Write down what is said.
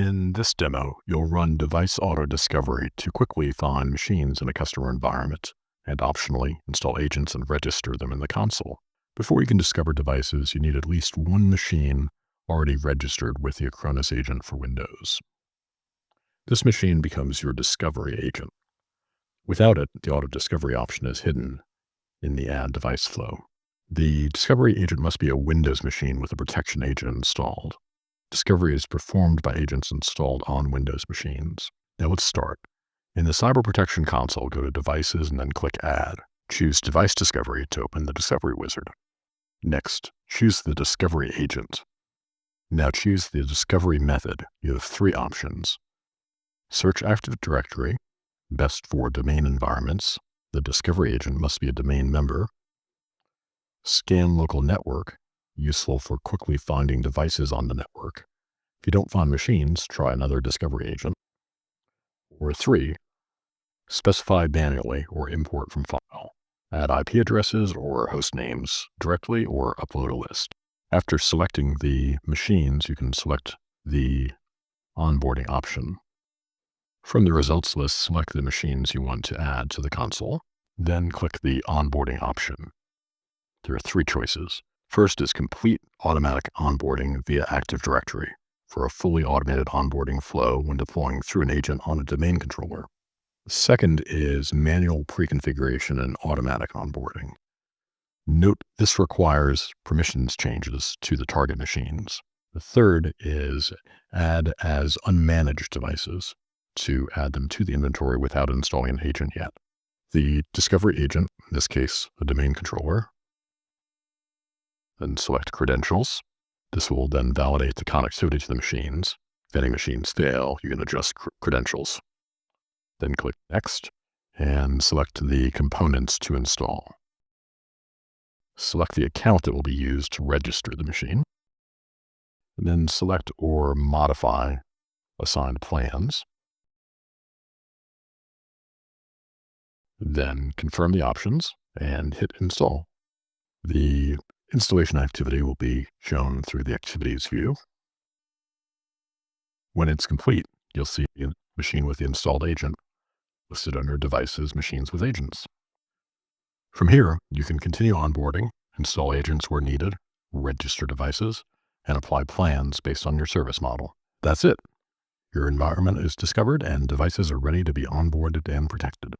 In this demo, you'll run device auto discovery to quickly find machines in a customer environment and optionally install agents and register them in the console. Before you can discover devices, you need at least one machine already registered with the Acronis agent for Windows. This machine becomes your discovery agent. Without it, the auto discovery option is hidden in the add device flow. The discovery agent must be a Windows machine with a protection agent installed. Discovery is performed by agents installed on Windows machines. Now let's start. In the Cyber Protection console, go to Devices and then click Add. Choose Device Discovery to open the Discovery Wizard. Next, choose the Discovery agent. Now choose the Discovery method. You have three options. Search Active Directory, best for domain environments. The Discovery agent must be a domain member. Scan Local Network, useful for quickly finding devices on the network. If you don't find machines, try another discovery agent. Or 3, specify manually or import from file. Add IP addresses or host names directly or upload a list. After selecting the machines, you can select the onboarding option. From the results list, select the machines you want to add to the console, then click the onboarding option. There are 3 choices. First is complete automatic onboarding via Active Directory for a fully automated onboarding flow when deploying through an agent on a domain controller. The second is manual pre-configuration and automatic onboarding. Note this requires permissions changes to the target machines. The third is add as unmanaged devices to add them to the inventory without installing an agent yet. The discovery agent, in this case, a domain controller, then select credentials. This will then validate the connectivity to the machines. If any machines fail, you can adjust credentials. Then click Next and select the components to install. Select the account that will be used to register the machine. And then select or modify assigned plans. Then confirm the options and hit Install. The installation activity will be shown through the Activities view. When it's complete, you'll see a machine with the installed agent listed under Devices, Machines with Agents. From here, you can continue onboarding, install agents where needed, register devices, and apply plans based on your service model. That's it. Your environment is discovered and devices are ready to be onboarded and protected.